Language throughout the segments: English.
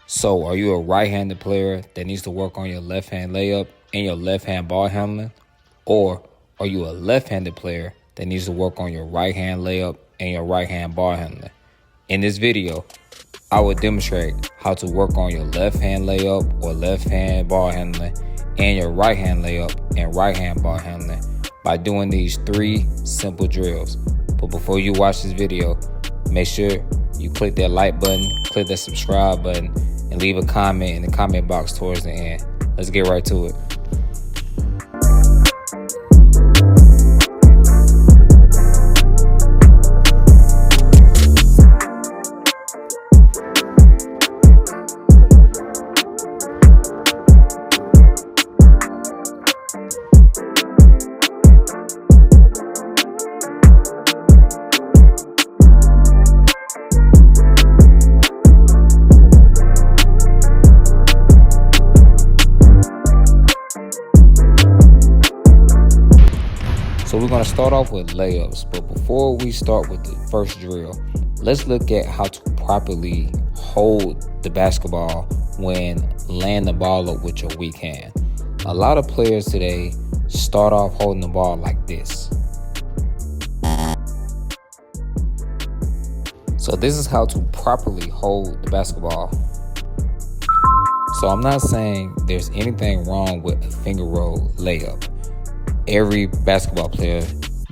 So are you a right-handed player that needs to work on your left-hand layup and your left-hand ball handling? Or are you a left-handed player that needs to work on your right-hand layup and your right-hand ball handling? In this video, I will demonstrate how to work on your left-hand layup or left-hand ball handling and your right-hand layup and right-hand ball handling by doing these 3 simple drills. But before you watch this video, make sure you click that like button, click that subscribe button, and leave a comment in the comment box towards the end. Let's get right to it. So we're going to start off with layups, but before we start with the first drill, let's look at how to properly hold the basketball when laying the ball up with your weak hand. A lot of players today start off holding the ball like this. So this is how to properly hold the basketball. So I'm not saying there's anything wrong with a finger roll layup. Every basketball player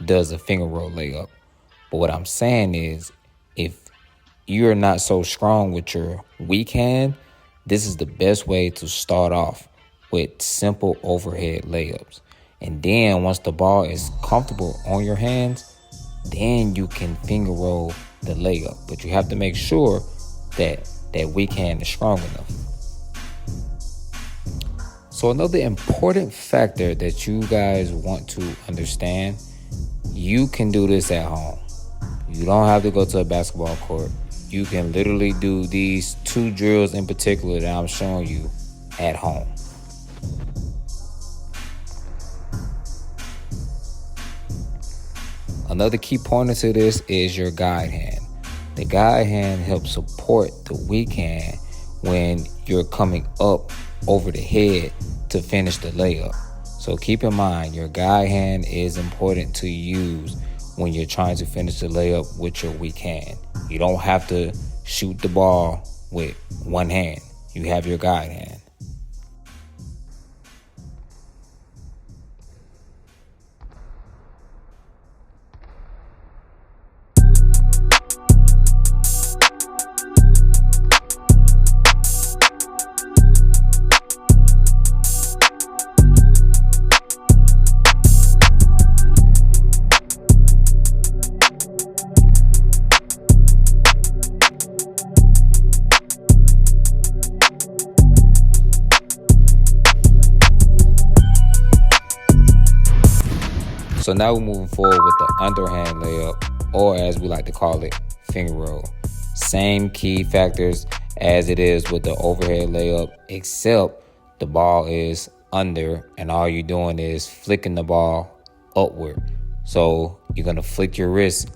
does a finger roll layup. But what I'm saying is, if you're not so strong with your weak hand, this is the best way to start off with simple overhead layups. And then once the ball is comfortable on your hands, then you can finger roll the layup. But you have to make sure that that weak hand is strong enough. So another important factor that you guys want to understand, you can do this at home. You don't have to go to a basketball court. You can literally do these 2 drills in particular that I'm showing you at home. Another key pointer to this is your guide hand. The guide hand helps support the weak hand when you're coming up over the head to finish the layup. So keep in mind, your guide hand is important to use when you're trying to finish the layup with your weak hand. You don't have to shoot the ball with one hand. You have your guide hand. So now we're moving forward with the underhand layup, or as we like to call it, finger roll. Same key factors as it is with the overhead layup, except the ball is under and all you're doing is flicking the ball upward. So you're going to flick your wrist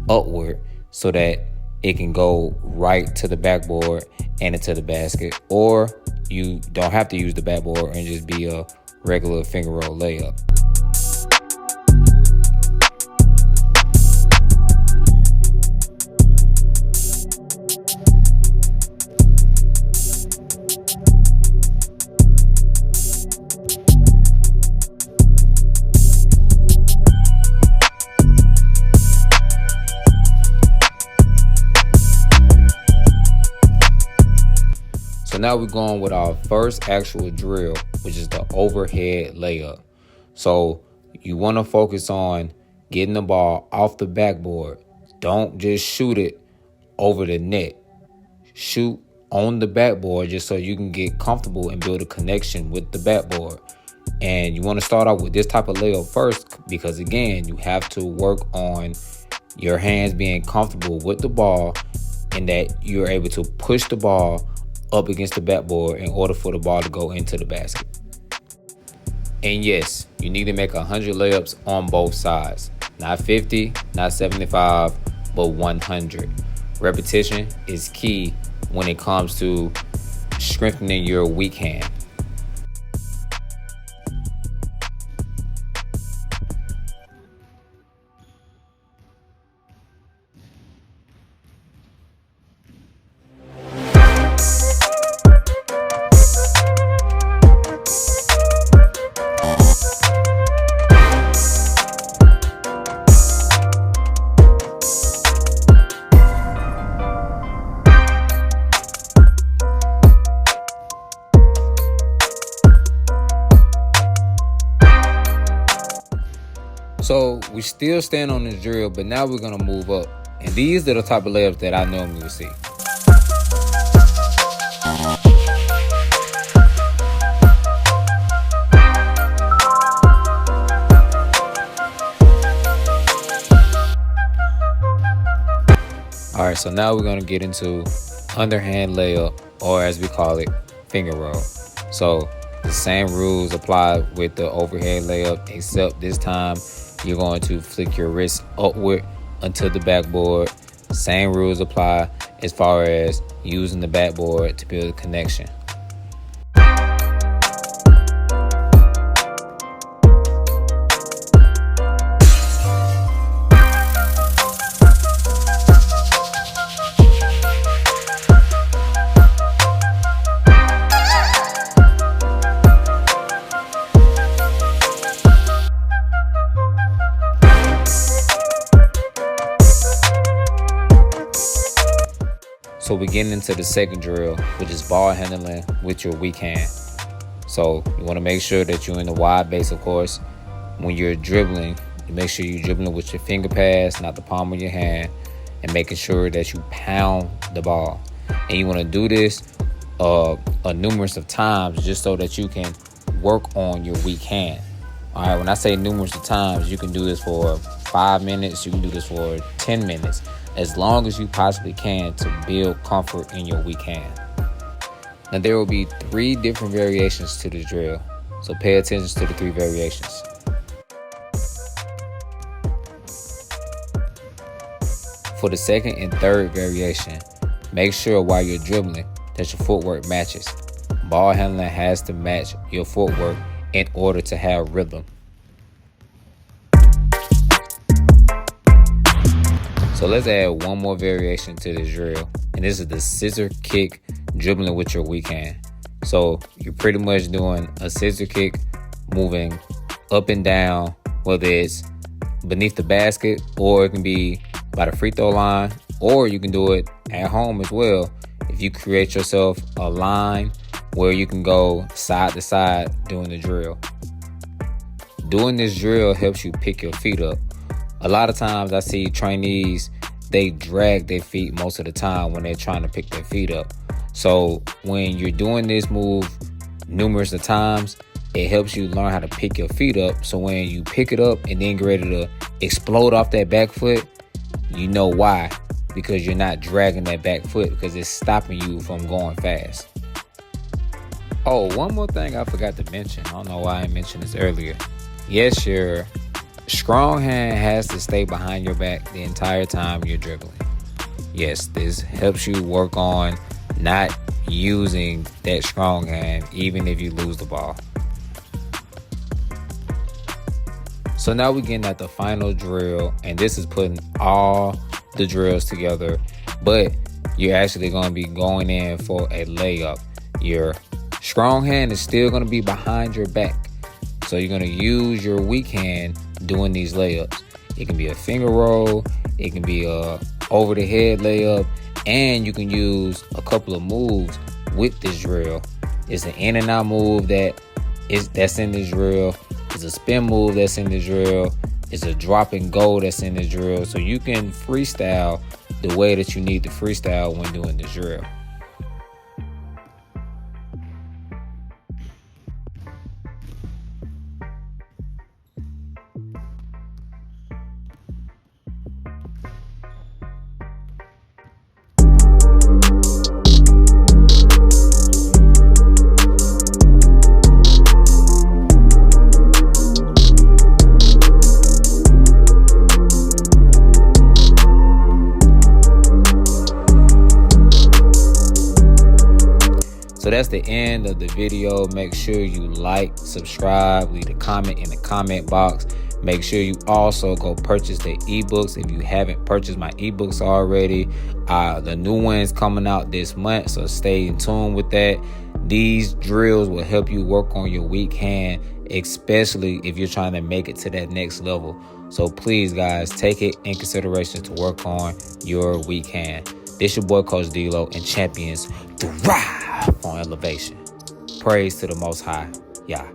upward so that it can go right to the backboard and into the basket, or you don't have to use the backboard and just be a regular finger roll layup. So now we're going with our first actual drill, which is the overhead layup. So you want to focus on getting the ball off the backboard. Don't just shoot it over the net. Shoot on the backboard just so you can get comfortable and build a connection with the backboard. And you want to start off with this type of layup first because, again, you have to work on your hands being comfortable with the ball and that you're able to push the ball up against the backboard in order for the ball to go into the basket. And yes, you need to make 100 layups on both sides. Not 50, not 75, but 100. Repetition is key when it comes to strengthening your weak hand. So we still stand on this drill, but now we're gonna move up. And these are the type of layups that I normally would see. Alright, so now we're gonna get into underhand layup, or as we call it, finger roll. So the same rules apply with the overhead layup, except this time you're going to flick your wrist upward until the backboard. Same rules apply as far as using the backboard to build a connection. So we get into the second drill, which is ball handling with your weak hand. So you want to make sure that you're in the wide base, of course. When you're dribbling, you make sure you're dribbling with your finger pads, not the palm of your hand, and making sure that you pound the ball. And you want to do this numerous of times just so that you can work on your weak hand. All right, when I say numerous of times, you can do this for 5 minutes, you can do this for 10 minutes, as long as you possibly can to build comfort in your weak hand. Now there will be 3 different variations to this drill, so pay attention to the 3 variations. For the second and third variation, make sure while you're dribbling that your footwork matches. Ball handling has to match your footwork in order to have rhythm. So let's add one more variation to this drill, and this is the scissor kick dribbling with your weak hand. So you're pretty much doing a scissor kick, moving up and down, whether it's beneath the basket, or it can be by the free throw line, or you can do it at home as well. If you create yourself a line where you can go side to side doing the drill. Doing this drill helps you pick your feet up. A lot of times I see trainees, they drag their feet most of the time when they're trying to pick their feet up. So when you're doing this move numerous of times, it helps you learn how to pick your feet up. So when you pick it up and then get ready to explode off that back foot, you know why. Because you're not dragging that back foot, because it's stopping you from going fast. Oh, one more thing I forgot to mention. I don't know why I mentioned this earlier. Yes, your strong hand has to stay behind your back the entire time you're dribbling. Yes, this helps you work on not using that strong hand even if you lose the ball. So now we're getting at the final drill, and this is putting all the drills together, but you're actually going to be going in for a layup. Your strong hand is still going to be behind your back, so you're going to use your weak hand doing these layups. It can be a finger roll, it can be a over the head layup, and you can use a couple of moves with this drill. It's an in and out move that's in this drill. It's a spin move that's in this drill. It's a drop and go that's in this drill. So you can freestyle the way that you need to freestyle when doing this drill. So that's the end of the video. Make sure you like, subscribe, leave a comment in the comment box. Make sure you also go purchase the ebooks if you haven't purchased my ebooks already. The new one's coming out this month, so stay in tune with that. These drills will help you work on your weak hand, especially if you're trying to make it to that next level. So please, guys, take it in consideration to work on your weak hand. This your boy, Coach D-Lo, and champions thrive on elevation. Praise to the Most High. Yeah.